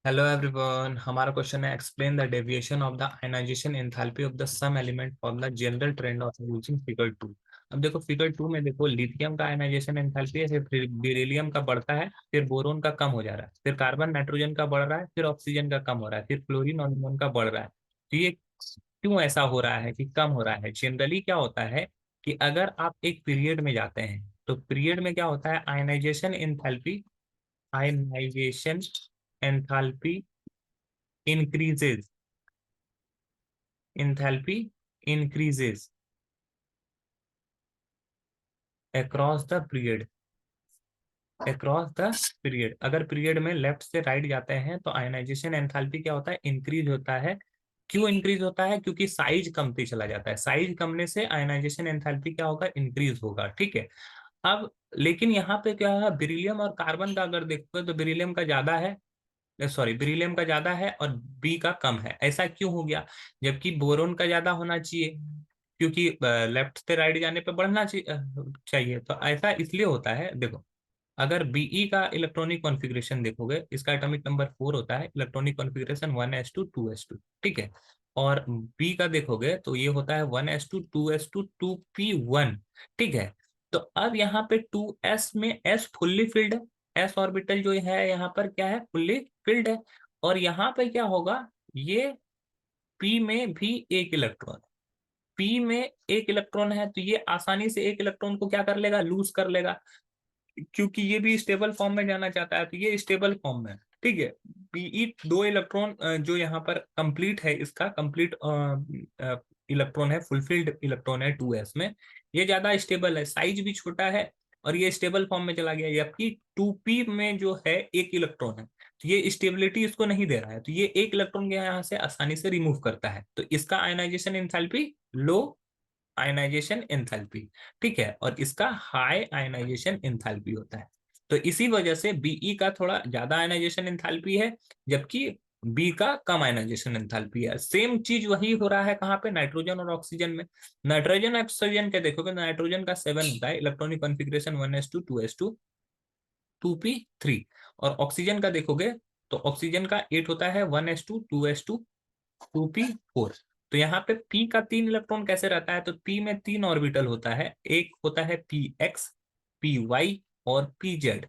Hello everyone, हमारा question है explain the deviation of the ionization enthalpy of the some element for the general trend of using figure 2। अब देखो figure 2 में देखो lithium का ionization enthalpy है, फिर बेरिलियम का बढ़ता है, फिर बोरोन का कम हो जा रहा है, फिर कार्बन नाइट्रोजन का बढ़ रहा है, फिर ऑक्सीजन का कम हो रहा है, फिर क्लोरीन और नियोन का बढ़ रहा है। तो ये क्यों ऐसा हो रहा है कि कम हो रहा है? जनरली क्या होता है कि अगर आप एक पीरियड में जाते हैं तो पीरियड में क्या होता है, ionization enthalpy increases enthalpy increases across the period across the period। अगर पीरियड में लेफ्ट से राइट जाते हैं तो आयनाइजेशन एंथैल्पी क्या होता है, इंक्रीज होता है। क्यों इंक्रीज होता है? क्योंकि साइज कमती चला जाता है, साइज कमने से आयनाइजेशन एंथैल्पी क्या होगा, इंक्रीज होगा। ठीक है। अब लेकिन यहाँ पे क्या है, बेरिलियम और कार्बन का अगर देखोगे तो बेरिलियम का ज्यादा है, सॉरी बेरिलियम का ज्यादा है और बी का कम है। ऐसा क्यों हो गया? जबकि बोरोन का ज्यादा होना चाहिए, क्योंकि लेफ्ट से राइट जाने पे बढ़ना चाहिए। तो ऐसा इसलिए होता है। देखो, अगर बीई का इलेक्ट्रॉनिक कॉन्फ़िगरेशन देखोगे, इसका एटॉमिक नंबर 4 होता है, इलेक्ट्रॉनिक कॉन्फ़िगरेशन 1s2 2s2। ठीक है। और बी का देखोगे तो ये होता है 1s2 2s2 2p1। ठीक है। तो अब यहाँ पे 2s में s फुल्ली फिल्ड है, s ऑर्बिटल जो है यहाँ पर क्या है, फुल्ली फिल्ड है। और यहाँ पे क्या होगा, ये p में भी एक इलेक्ट्रॉन, p में एक इलेक्ट्रॉन है, तो ये आसानी से एक इलेक्ट्रॉन को क्या कर लेगा, लूज कर लेगा, क्योंकि ये भी स्टेबल फॉर्म में जाना चाहता है, तो ये स्टेबल फॉर्म में है। ठीक है। पीई दो इलेक्ट्रॉन जो यहाँ पर कंप्लीट है, इसका कंप्लीट इलेक्ट्रॉन है, फुलफिल्ड इलेक्ट्रॉन है 2s में। ये ज्यादा स्टेबल है, साइज भी छोटा है, और ये स्टेबल फॉर्म में चला गया। जबकि 2p में जो है एक इलेक्ट्रॉन है, तो ये स्टेबिलिटी इसको नहीं दे रहा है, तो ये एक इलेक्ट्रॉन के यहाँ से आसानी से रिमूव करता है, तो इसका आयनाइजेशन एंथैल्पी लो आयनाइजेशन एंथैल्पी। ठीक है। और इसका हाई आयनाइजेशन एंथैल्पी होता है। तो इसी वजह से बीई का थोड़ा ज्यादा आयनाइजेशन एंथैल्पी है, जबकि बी का कम आयनाइजेशन एंथैल्पी है। सेम चीज वही हो रहा है कहाँ पे, नाइट्रोजन और ऑक्सीजन में। नाइट्रोजन ऑक्सीजन के देखोगे, नाइट्रोजन का 7 होता है, electronic configuration 1s2 2s2 2p3। और ऑक्सीजन का देखोगे तो ऑक्सीजन का 8 होता है, 1s2 2s2 2p4। तो यहाँ पे p का 3 इलेक्ट्रॉन कैसे रहता है, तो p में 3 ऑर्बिटल होता है, एक होता है px, py और pz।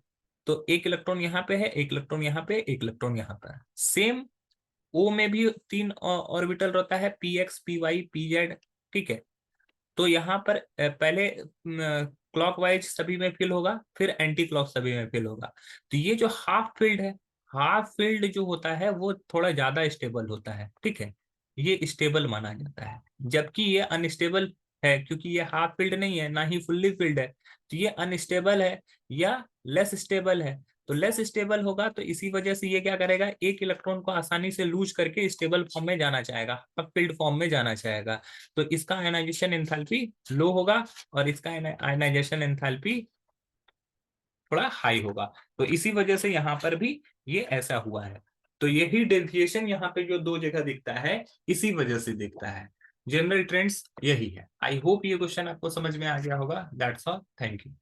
तो एक इलेक्ट्रॉन यहाँ पे है, एक इलेक्ट्रॉन यहाँ पे, एक इलेक्ट्रॉन यहाँ पर। सेम o में भी 3 ऑर्बिटल रहता है, px py pz। ठीक है। तो यहाँ पर पहले क्लॉकवाइज सभी में फिल होगा, फिर एंटी क्लॉक सभी में फिल होगा। तो ये जो हाफ फील्ड है, हाफ फील्ड जो होता है वो थोड़ा ज्यादा स्टेबल होता है। ठीक है। ये स्टेबल माना जाता है, जबकि ये अनस्टेबल है, क्योंकि ये हाफ फील्ड नहीं है, ना ही फुल्ली फील्ड है। तो ये अनस्टेबल है या लेस स्टेबल है। तो लेस स्टेबल होगा, तो इसी वजह से ये क्या करेगा, एक इलेक्ट्रॉन को आसानी से लूज करके स्टेबल फॉर्म में जाना चाहेगा, हाफ फील्ड फॉर्म में जाना चाहेगा। तो इसका आयनाइजेशन एंथैल्पी लो होगा, और इसका आयनाइजेशन एंथैल्पी थोड़ा हाई होगा। तो इसी वजह से यहाँ पर भी ये ऐसा हुआ है। तो यही डेविएशन यहाँ पे जो दो जगह दिखता है, इसी वजह से दिखता है। जनरल ट्रेंड्स यही है। आई होप ये क्वेश्चन आपको समझ में आ गया होगा। That's all, thank you.